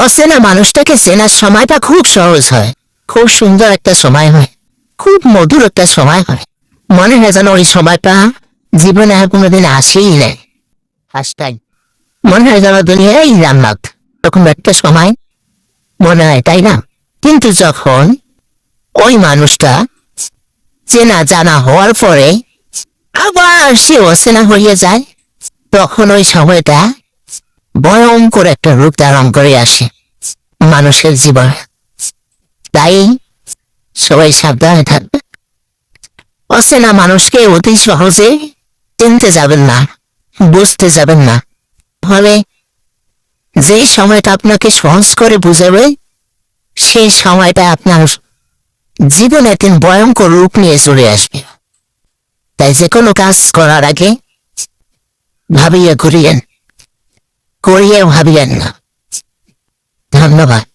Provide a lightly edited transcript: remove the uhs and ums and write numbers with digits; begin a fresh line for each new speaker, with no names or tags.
অচেনা মানুষটাকে চেনার সময়টা খুব সহজ হয়, খুব সুন্দর একটা সময় হয়, খুব মধুর একটা সময় হয়। মনে হয় যেন ওই সময়টা জীবনে আর কোনোদিন আসেই নেই। ফার্স্ট মনে হয় যেন দুনিয়ায় জান্নাত, তখন একটা সময় মনে হয়, তাই না? কিন্তু যখন ওই মানুষটা চেনা জানা হওয়ার পরে আবার সে অচেনা হয়ে যায়, তখন ওই সময়টা ভয়ঙ্কর একটা রূপ ধারণ করে আসে মানুষের জীবনে। তাই সবাই সাবধানে থাকবে। অচেনা মানুষকে অতি সহজে চিনতে যাবেন না, বুঝতে যাবেন না। ফলে যে সময়টা আপনাকে সহজ করে বুঝাবে, সেই সময়টা আপনার জীবনে একদিন ভয়ঙ্কর রূপ নিয়ে চলে আসবে। তাই যে কোনো কাজ করার আগে ভাবিয়ে করিয়েন, করিয়ে ভাবিয়েন না। ধন্যবাদ।